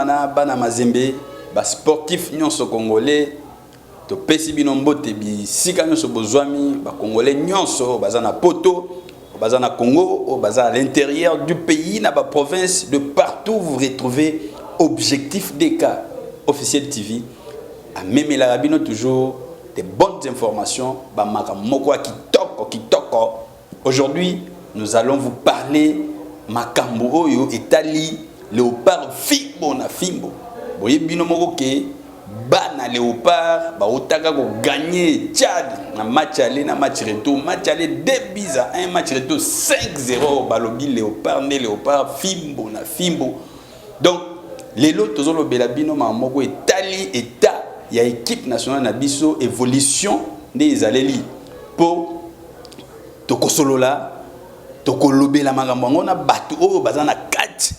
wana bana mazembe ba sportif nyonso congolais to pesi bino mbote bi sika nyonso bozwami ba congolais nyonso baza na poto baza na Congo baza à l'intérieur du pays na ba province de partout vous retrouvez Objectif DK officiel TV a même la rabino toujours des bonnes informations ba makamoko kitoko. Aujourd'hui nous allons vous parler makambo oyo etali léopard fimbo na fimbo boye bino moko ke bana léopard ba otaka ko gagner Tchad na match aller na match retour, match aller 2-1, match retour 5-0 balobi léopard né léopard fimbo na fimbo. Donc les lots tozolo belabino mamoko etali état ya équipe nationale na biso évolution des aleli pour tokosolola tokolobela makambo ngona batu oyo bazana kati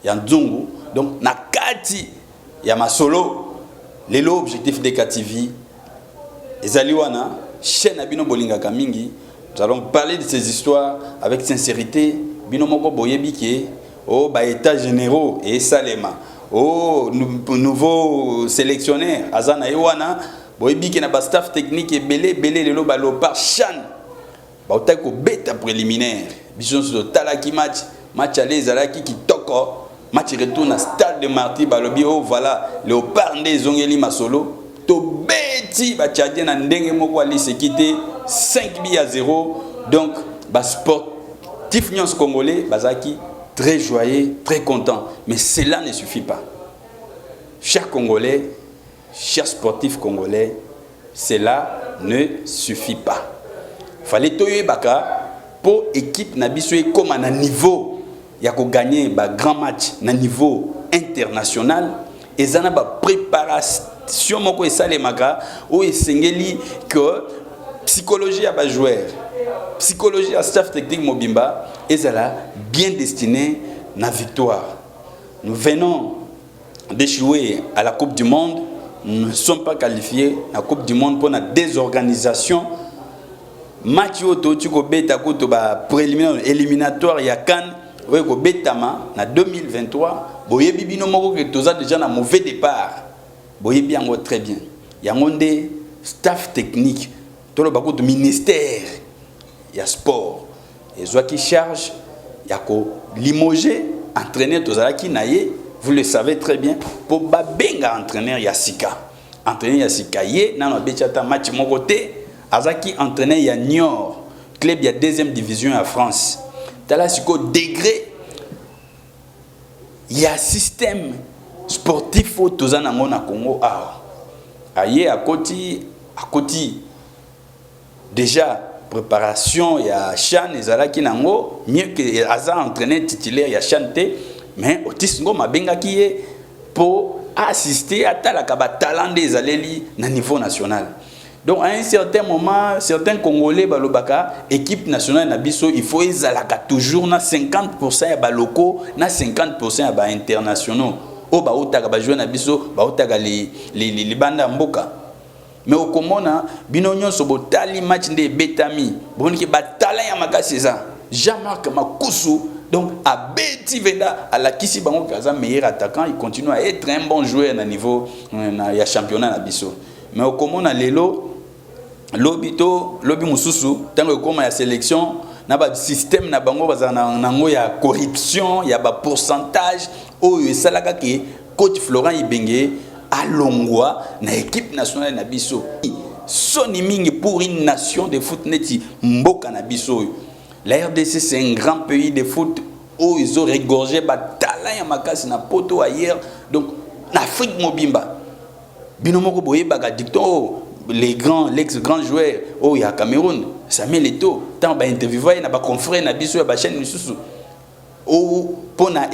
ya nzungu. Donc na kati ya masolo lelo Objectif DK TV ezali wana chaîne na bino bolingaka mingi. Nous allons parler de ces histoires avec sincérité. Bino moko boyebi ke oh ba états généraux et Salema oh nouveau sélectionneur azana yewana boyebi ke na ba staff technique et belé lelo ba lopar chan ba otako beta préliminaire biso so talaki match aller ezalaki kitoko, match retour na stade de Martyr balobi oh voilà léopard nde zongeli masolo to beti ba tchadien na ndenge moko ali sekité 5-0. Donc ba sportif nyons congolais bazaki très joyeux, très content. Mais cela ne suffit pas. Chers Congolais, chers sportifs congolais, cela ne suffit pas. Fallait toyer baka pour équipe nabiso comme à niveau ya ko gagner ba grand match na niveau international et ça na ba préparation moko esale maka o esengeli que psychologie à ba joueur, psychologie à staff technique mobimba et ça là bien destiné na victoire. Nous venons d'échouer à la Coupe du Monde, nous ne sommes pas qualifiés à la Coupe du Monde pour la désorganisation. Match auto tu ko beta ko to ba préliminaire éliminatoire ya CAN ouais ko betama na 2023 boyebi bino moko que toza déjà na mauvais départ. Boyebi yango très bien. Yango nde staff technique to lo ba ko ministère ya sport et soit qui charge yako limoger entraîneur tozalaki naye, vous le savez très bien pour babenga entraîneur Yassika ye na bechata match mokote azaki entraîneur ya Niort club ya deuxième division en France tala siko degré ya système sportif tozana ngona Congo aye akoti déjà préparation ya Chan ezalaki nango mieux que aza entraîneur titulaire ya Chanté mais Otis ngo mabengaki ye pour assister à talaka ba talent des aleli na niveau national. Donc à un certain moment certains Congolais balobaka équipe nationale na biso il faut ezalaka toujours na 50% ya ba locaux na 50% ya ba internationaux o ba otaka ba jouer na biso ba otaka les banda mboka. Mais au komona bino nyonso botali match nde betami boniki batala ya makasi ça Jean-Marc Makusu donc à beti venda à la kisi bango kaza meilleur attaquant, il continue à être un bon joueur na niveau ya championnat na biso. Mais au komona lelo lobi mususu tango koma ya sélection na ba système na bango bazana nango ya corruption ya ba pourcentage oyo esalaka ke coach Florent Ibenge alongwa na équipe nationale na biso soni mingi pour une nation de foot neti mboka na biso. La RDC c'est un grand pays de foot où ils ont regorgé batala ya makasi na poto ailleurs. Donc en Afrique mobimba binomoko boye baka dicton l'ex-grand joueur oh ya Cameroun Samuel Eto'o tant ba interviewer na ba confrère na biso ya ba chaîne misusu oh pona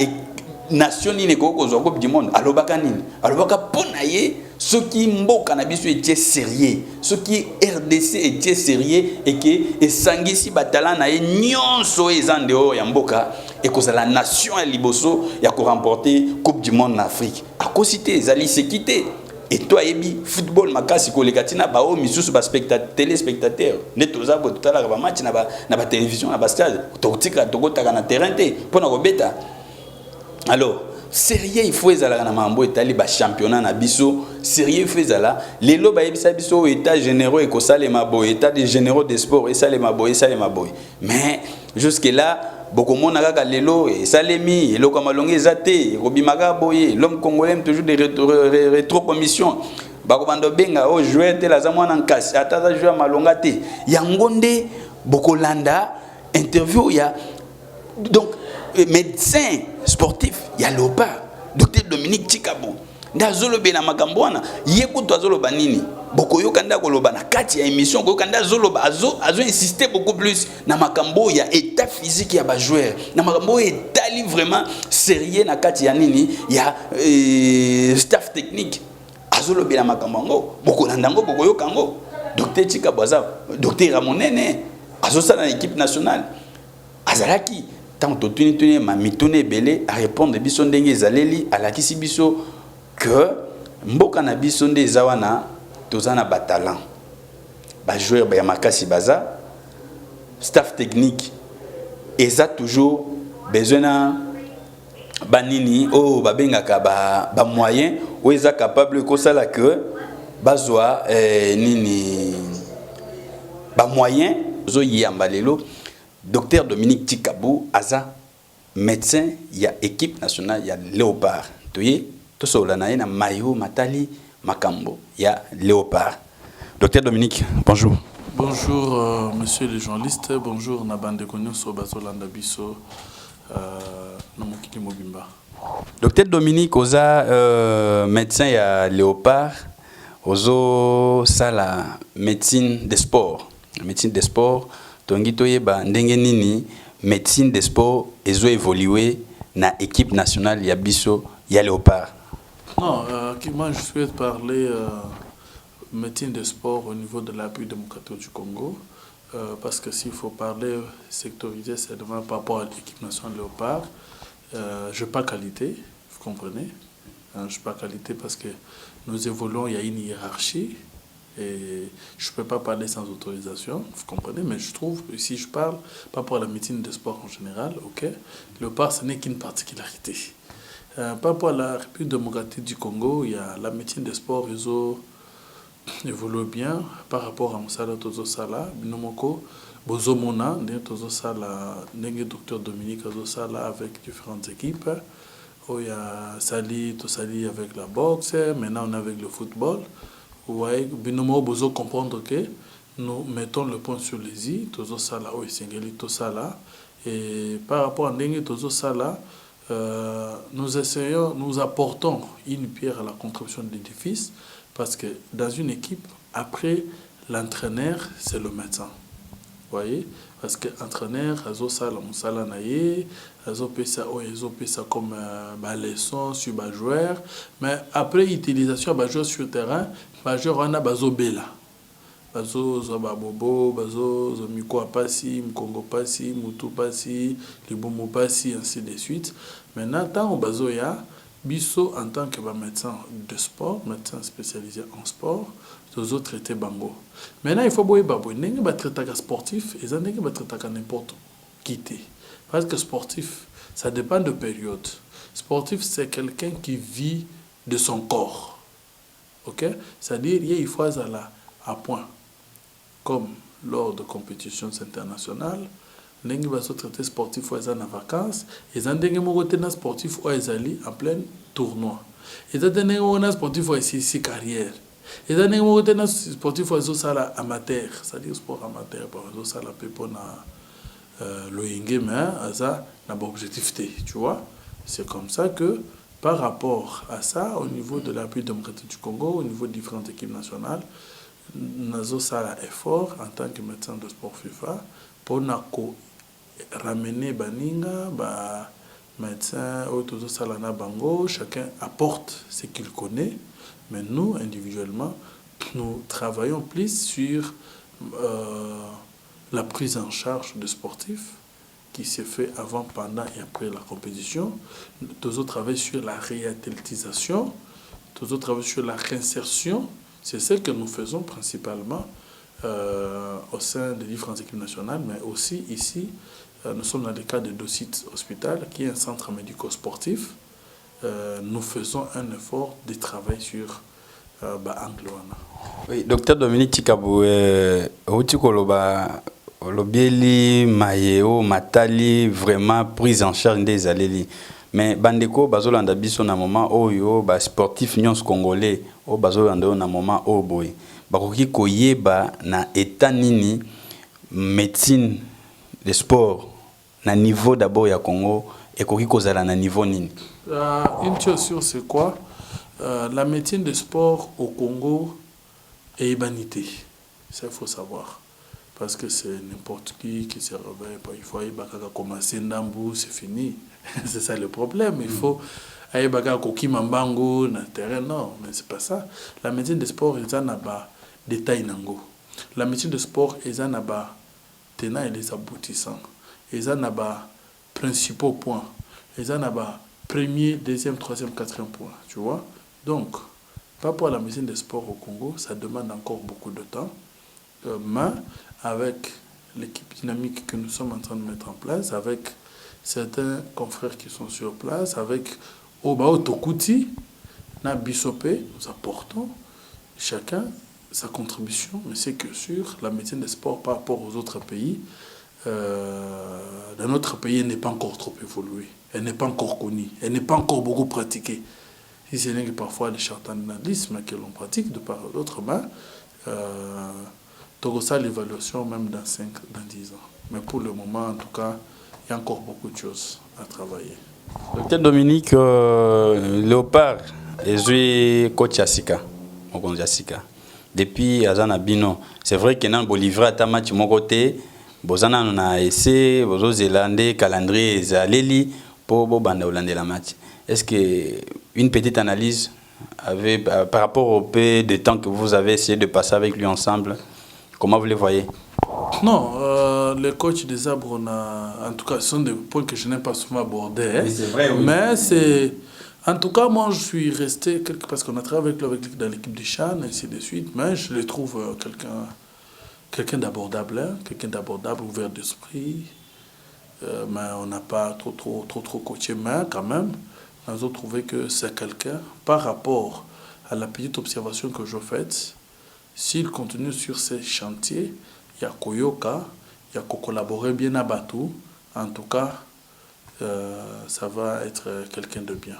nation ni ko ko Coupe du Monde alobaka nini alobaka pona ye ce qui mboka na biso était sérieux, ce qui RDC était sérieux et que esangisi batala na ye nyonso ezandeo ya mboka et que la nation ya liboso ya ko remporter Coupe du Monde en Afrique a cosité ezali sécurité. Et toi ebi football makasi ko lekatina ba o misusu ba spectateur téléspectateur netoza bo tala ba match na ba télévision na ba stade to tika to kotaka na terrain te pona ko beta. Alors sérieux il faut ezala na mambo etali ba championnat na biso sérieux il faut ezala lelo ba yebisa biso état généraux et kosalema boy état des généraux des sports et salema boy mais jusque là bokomona kaka lelo esalemi eloko malongi ezate kobimaka boye l'homme congolais aime toujours des rétro commission bakobanda benga o jouer te la zamwana nkasi ata jouer malonga te yango nde bokolanda interview ya donc médecin sportif ya Léopard docteur Dominique Chikabou ndazolo bena makambwana yekuto azolo banini bokoyoka nda koloba na kati ya émission koyoka nda azolo azo insister beaucoup plus na makambo ya état physique ya ba joueur na makambo etali vraiment sérieux na kati ya nini ya staff technique azolo bena makambo bokolanda ngo bokoyoka ngo docteur Chikabou aza docteur Ramonene azosala na équipe nationale azalaki tant que ma mitone belé à répondre biso ndenge ezaleli alakisi biso que mboka na biso nde zawana tozana batalan ba joueur ba makasi baza staff technique eza toujours besoin na banini o babengaka ba moyen o eza capable ko sala que bazwa nini ba moyen zo yamba lelo. Docteur Dominique Chikabou aza médecin ya équipe nationale ya Léopard. Toye to solana na mayo matali makambo ya Léopard. Docteur Dominique, bonjour. Bonjour monsieur les journalistes, bonjour na bande konyo so bazolanda biso na mokili mobimba. Docteur Dominique oza médecin ya Léopard, ozo sala médecine des sports. Médecine des sports tongi toyeba ndenge nini médecine des sports ezo évoluer na équipe nationale ya biso ya Léopard. Non, moi je souhaite parler médecine des sports au niveau de la République démocratique du Congo parce que s'il faut parler sectorisé c'est vraiment par rapport à l'équipe nationale Léopard. Je pas qualité, vous comprenez? Je pas qualité parce que nous évoluons, il y a une hiérarchie. Et je ne peux pas parler sans autorisation, vous comprenez, mais je trouve que si je parle pas pour la médecine de sport en général, ok, Léopard ce n'est qu'une particularité. Par rapport à la République démocratique du Congo, il y a la médecine de sport, ils évolue bien par rapport à Moussala Tozo Sala, Binomoko, Bozomona, Tozo Sala, Docteur Dominique Tozo Sala avec différentes équipes. Oh, il y a Sali, Tosali avec la boxe, maintenant on est avec le football. Ouais, binomo bozo comprendre que nous mettons le point sur les i, tozo sala o isengeli to sala et par rapport à ndenge tozo sala nous essayons, nous apportons une pierre à la construction de l'édifice parce que dans une équipe après l'entraîneur c'est le médecin. Vous voyez, parce que l'entraîneur, azo sala musala naie, azo pesa comme leçon sur le joueur, mais après utilisation de joueur sur le terrain, le joueur on a bazo bela, bazo zababobo, bazo zomiko apasi, mkongo pasi, mutu pasi, libomo pasi, ainsi de suite. Maintenant, tant bazo ya biso en tant que médecin de sport, médecin spécialisé en sport. Les autres traités bango. Maintenant, il faut boire babo. N'est-ce pas traiter sportif et ça n'est pas traiter n'importe qui. Parce que sportif, ça dépend de période. Sportif, c'est quelqu'un qui vit de son corps. Ok? C'est-à-dire, il faut aller à point. Comme lors de compétitions internationales, n'est-ce pas traiter sportif ou en vacances. Et ça n'est pas sportif ou en plein tournoi. Et ça n'est pas sportif ou ici carrière. Et ça n'est pas sportif ou amateur, c'est-à-dire sport amateur, par exemple, ça la peut le yingé, mais ça n'a pas objectif, tu vois. C'est comme ça que, par rapport à ça, au niveau de la République démocratique du Congo, au niveau de différentes équipes nationales, nous avons ça effort en tant que médecin de sport FIFA pour nous ramener baninga, médecin, bango, chacun apporte ce qu'il connaît. Mais nous, individuellement, nous travaillons plus sur la prise en charge des sportifs qui se fait avant, pendant et après la compétition. Nous autres travaillons sur la réathlétisation, nous autres travaillons sur la réinsertion. C'est ce que nous faisons principalement au sein des différentes équipes nationales, mais aussi ici, nous sommes dans le cas de Docit Hospital, qui est un centre médico-sportif nous faisons un effort de travail sur angle. Oui, docteur Dominique Chikabou, Lobieli, Mayeo, Matali, vraiment prise en charge des allélis. Mais Bandeko, Bazolanda Biso, na moment oyo, sportif nyons congolais, o Bazolanda na moment o boy. Bakoki koyeba na état nini médecine de sport na niveau d'abord ya Congo et koki kozala na niveau nini. Une chose sûre, c'est quoi? La médecine de sport au Congo est humanité. Ça, il faut savoir. Parce que c'est n'importe qui se réveille. Il faut aller commencer Ndambu, c'est fini. C'est ça le problème. Il faut aller koki mambango na terrain. Non, mais c'est pas ça. La médecine de sport, ils en ont détail nango. La médecine de sport, ils en ont tenants et les aboutissants. Ils en ont principaux points. Ils en ont premier, deuxième, troisième, quatrième point. Tu vois? Donc, par rapport à la médecine des sports au Congo, ça demande encore beaucoup de temps. Mais avec l'équipe dynamique que nous sommes en train de mettre en place, avec certains confrères qui sont sur place, avec Obao Tokuti, na Bissopé, nous apportons chacun sa contribution. Mais c'est que sur la médecine des sports par rapport aux autres pays, dans notre pays, elle n'est pas encore trop évoluée. Elle n'est pas encore connue. Elle n'est pas encore beaucoup pratiquée. Si ce n'est que parfois le charlatanisme que l'on pratique de part et d'autre, ça l'évaluation même dans 5, dans 10 ans. Mais pour le moment, en tout cas, il y a encore beaucoup de choses à travailler. Docteur Dominique, Léopard, et coach Asika, depuis Azana Bino, c'est vrai que dans Bolivie, à match mon côté, Bozana a essayé, Bozo Zélande, calendrier Zaleli, pour Bobanda Hollande la match. Est-ce que une petite analyse par rapport au peu de temps que vous avez essayé de passer avec lui ensemble, comment vous les voyez? Non, les coachs des arbres, en tout cas, ce sont des points que je n'ai pas souvent abordés. Hein. C'est vrai, oui. Mais c'est... En tout cas, moi, je suis resté, parce qu'on a travaillé avec lui dans l'équipe du Chan, et ainsi de suite, mais je les trouve quelqu'un d'abordable, hein, quelqu'un d'abordable, ouvert d'esprit. Mais on n'a pas trop coaché, mais quand même, nous avons trouvé que c'est quelqu'un, par rapport à la petite observation que je fais, s'il continue sur ces chantiers, il y a Koyoka, il y a collaborer bien à Batou. En tout cas, ça va être quelqu'un de bien.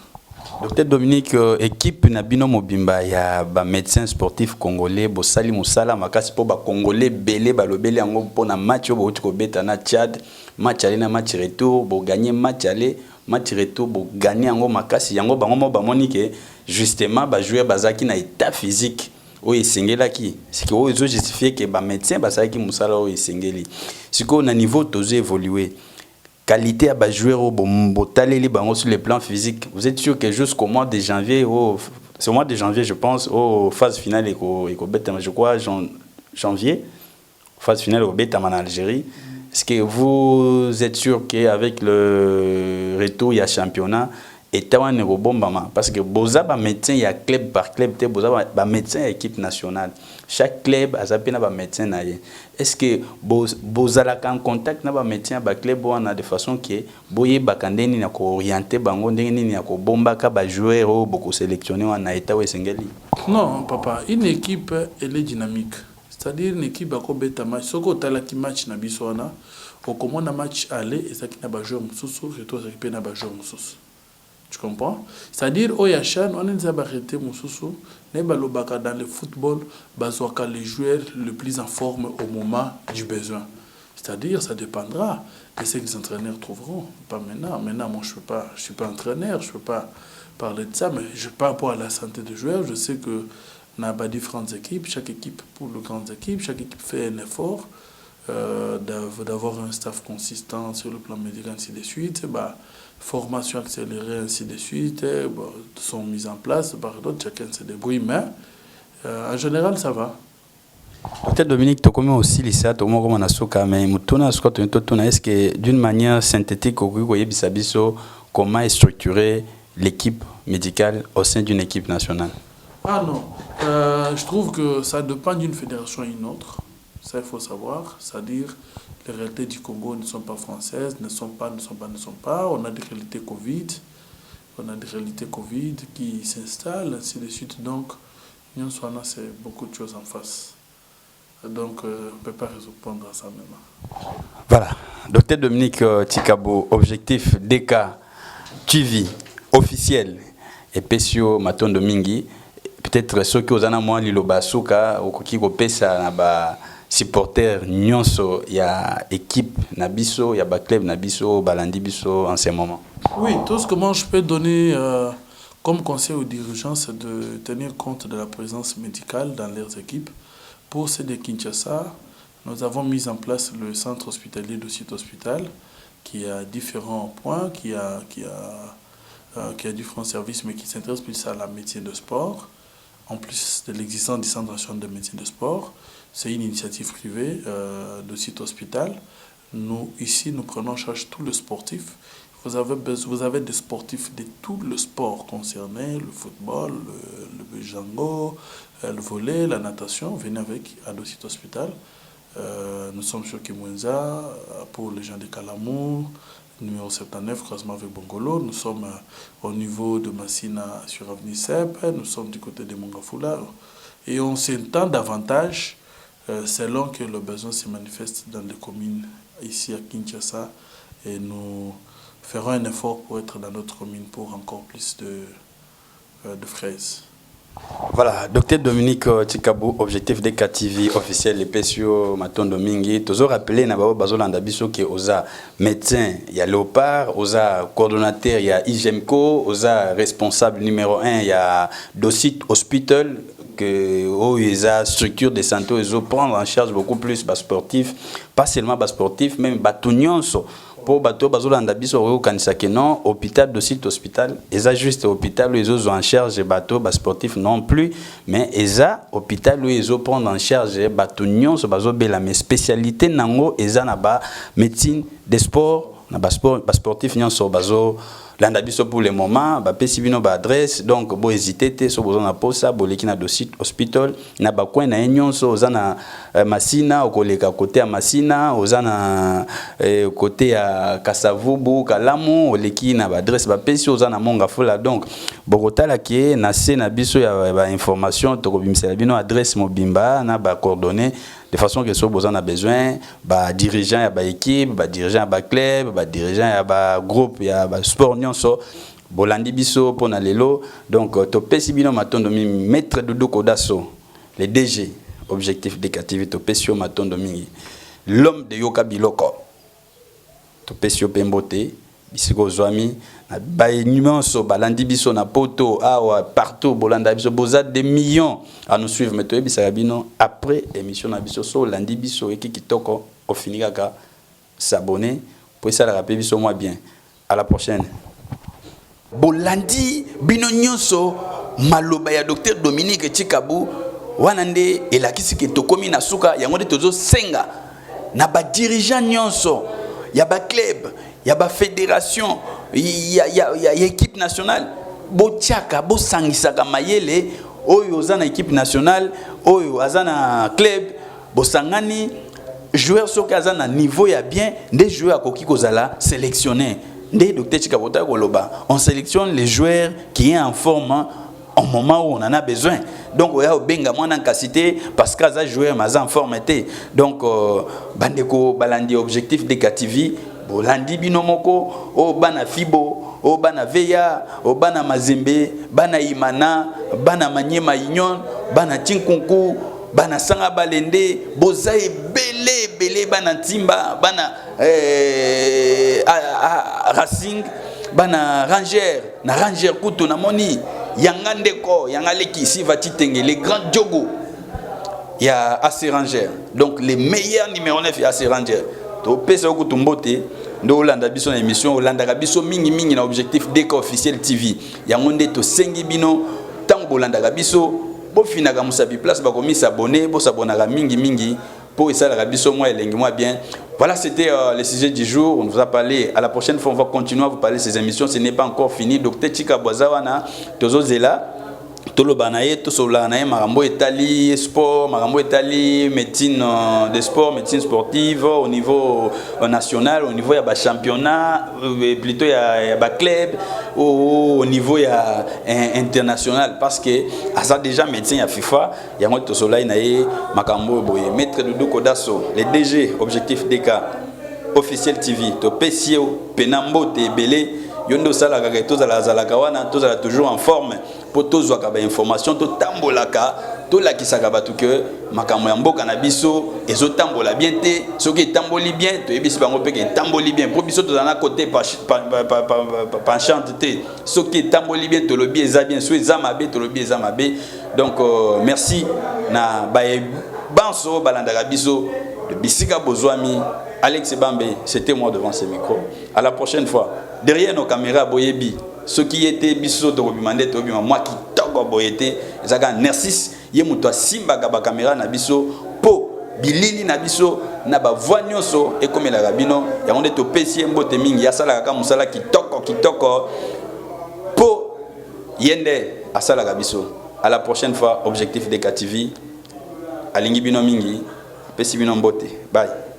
Docteur Dominique, équipe Nabino Mobimba, il y a un médecin sportif congolais, Bossali Moussala, Makasi pour Congolais, Belé, Balobélé, Ango, pour un match, na Tchad, match aller, match retour, pour gagner match aller, match retour, pour gagner Ango, Makasi, Yango, Bango, Bamonique, justement, jouer Bazaki na état physique. Oui, Sengeli, c'est que vous justifiez que les médecins, Bazaki Moussala, oui, Sengeli. C'est qu'on a niveau tous évolué. Qualité à jouer au sur le plan physique. Vous êtes sûr que jusqu'au mois de janvier, c'est au mois de janvier, je pense, aux phase finale, je crois, janvier, phase finale au Beta en Algérie. Est-ce que vous êtes sûr qu'avec le retour, il y a championnat et parce que Boza, médecin, il y a club par club, Boza, médecin, équipe nationale. Chaque club a un médecin. Est-ce que Boza a en contact avec médecin, club, de façon que Boye Bakandeni n'a orienté, Bangondi n'a bomba, joueur, beaucoup sélectionné en Aïta ou Sengeli? Non, papa, une équipe, elle est dynamique. C'est-à-dire une équipe qui a bêta match. Ce qu'on a qui match na biswana, au comment un match aller et ça qui n'a pas joué mususu, et toi ça qui n'a pas joué mususu. Tu comprends? C'est-à-dire au Yachan, on a arrêté mususu, ne balobaka dans le football, bazoaka les joueurs le plus en forme au moment du besoin. C'est-à-dire ça dépendra de ce que les entraîneurs trouveront. Pas maintenant. Maintenant, moi je suis pas entraîneur, je peux pas parler de ça, mais je parle pour la santé des joueurs. Je sais que on a différentes équipes, chaque équipe pour les grandes équipes, chaque équipe fait un effort d'avoir un staff consistant sur le plan médical, ainsi de suite, formation accélérée, ainsi de suite, sont mises en place par d'autres, chacun se débrouille, mais en général ça va. Peut-être Dominique, tu connais aussi les ça, comment on a soka, mais est-ce que d'une manière synthétique, comment est structurée l'équipe médicale au sein d'une équipe nationale? Ah non, je trouve que ça dépend d'une fédération à une autre. Ça, il faut savoir. C'est-à-dire, les réalités du Congo ne sont pas françaises, ne sont pas. On a des réalités Covid. on a des réalités Covid qui s'installent, ainsi de suite. Donc, c'est beaucoup de choses en face. Donc, on ne peut pas répondre à ça maintenant. Voilà. Docteur Dominique Tshikabou, objectif DK TV officiel et Pesio Matondo Mingi. Peut-être ceux qui ont un liloba souka ou qui pesa na ba supporter nyonso ya équipe nabiso ya ba club nabiso balandi biso en ce moment. Oui, tout ce que moi je peux donner comme conseil aux dirigeants, c'est de tenir compte de la présence médicale dans leurs équipes. Pour ceux de Kinshasa, nous avons mis en place le centre hospitalier de Site Hospital qui a différents points, qui a différents services, mais qui s'intéresse plus à la médecine de sport. En plus de l'existence du centre national de médecine de sport, c'est une initiative privée de Site Hospital. Nous, ici, nous prenons en charge tous les sportifs. Vous avez des sportifs de tout le sport concerné, le football, le jango, le volley, la natation. Venez avec à Site Hospital. Nous sommes sur Kimwenza pour les gens de Kalamou, numéro 79, croisement avec Bongolo. Nous sommes au niveau de Massina sur Avenue Sep. Nous sommes du côté de Mongafula. Et on s'entend davantage selon que le besoin se manifeste dans les communes ici à Kinshasa. Et nous ferons un effort pour être dans notre commune pour encore plus de fraises. Voilà, docteur Dominique Tshikabou, objectif DK TV officiel, les Pesio Matondo Mingi. Toujours rappelé, Nabao Bazolanda Biso qui est osa médecin, il y a Léopard, osa coordonnateur, il y a IGEMCO, osa responsable numéro 1, il y a Docite Hospital, que la structure de santé, ils prendre en charge beaucoup plus les sportifs, pas seulement les sportifs, même les nyonso. Pour bateau bazolanda biso au kanisa que non hôpital de Site Hospital eza juste hôpital où ils ont en charge bateau bas sportif non plus mais eza hôpital où ils ont prendre en charge bateau nyonso bazo bela mais spécialité nango eza na ba médecine des sports na ba sportif nyonso bazo landa biso pour le moment ba pesi bino ba adresse donc bo hésiter te so besoin na posa bo leki na Site Hospital na ba coin na nyonso oza na Masina okoleka côté ya Masina oza na côté ya Kasavubu Kalamu oleki na ba adresse ba pesi oza na Mongafula donc bokotala ki na se na biso ya ba information to kobimisa bino adresse mobimba na ba coordonnées de façon que si vous avez besoin, bah dirigeant ya ba équipe, bah dirigeant ya ba club, bah dirigeant ya ba groupe, ya ba sport nyonso, bolandi biso pona lelo. Donc to pesi bino matondo mi maître Doudou Kodaso, le DG, objectif DKTV to pesio matondo mingi. L'homme de Yoka Biloko. To pesio pembote, bisiko zwami na ba nyonso balandi biso na poto awa partout bolanda biso boza des millions à nous suivre mais to ebisa bino après émission na biso so landi biso eki kitoko au finikaka s'abonner pour ça la rappeler biso moi bien à la prochaine bolandi bino nyonso maloba ya docteur Dominique Tshikabou wanande elakisi ke tokomi na suka yango de tozo senga na ba dirigeant nyonso ya ba club ya ba fédération ya équipe nationale botiaka bosangisaka mayele oyo ozana équipe nationale oyo azana club bosangani joueur soki azana niveau ya bien des joueurs akoki kozala sélectionné nde docteur Tshikabou koloba on sélectionne les joueurs qui est en forme au moment où on en a besoin. Donc, il y a benga mwana capacité parce que ça joueur mais en forme était. Donc, bandeko balandi objectif de KTV, bolandi binomoko, o bana fibo, o bana veya, o bana mazembe, bana imana, bana manyema union, bana tinkunku, bana sanga balende, bozae belé bana timba, bana racing, bana ranger, na ranger kutu na moni. Yangandeko, Yangaleki, ici va titenge, les grands Djogo, il y a AC Ranger. Donc les meilleurs numéro 9 il y a AC Ranger. Donc pesa ko tumbote, ndo Olanda biso na émission, Olanda biso mingi na objectif DK officiel TV. Yangonde to sengi bino, tango Olanda biso, bo finaka musabi place ba komi s'abonner, bo s'abonnera mingi pour ça la biso moi elengi moi bien. Voilà, c'était le sujet du jour. On vous a parlé. À la prochaine fois, on va continuer à vous parler de ces émissions. Ce n'est pas encore fini. Docteur Tshikabou Zawana, Tozo Zela, toloba na ye tosola na ye makambo etali sport makambo etali médecine de sport médecine sportive au niveau national au niveau ya ba championnat plutôt ya ba club au niveau ya international parce que asa déjà médecin ya FIFA yango tosola na ye makambo boye maître Doudou Kodaso le DG Objectif DK officiel TV to pesio penambo te belé yondo sala ka tozala kawana tozala toujours en forme pour tozwa ka ba information to tambolaka to la kisaka batu que makambo ya mboka na biso ezo tambola bien te soki tamboli bien to yebisi bango pe ke tamboli bien pour biso tozana côté penchante te soki tamboli bien to lobi eza bien so eza mabe to lobi eza mabe donc merci na ba banso balandaka biso de bisika bozwami Alex Bambe, c'était moi devant ce micro. À la prochaine fois. Derrière nos caméras, Boyebi, ce qui était biso de Robimande, moi qui togo boyete, Zaga Nercis, Yemuto Simba Gaba caméra na biso, Po, Bilili na biso, na ba voix nyonso, et comme la rabino, Yamonde to pesi mbote mingi, Yasala Kaka Musala qui toko, Po, Yende, Asala Gabiso. À la prochaine fois, Objectif DK TV, Alingi Bino Mingi, Pesi Bino Mbote. Bye.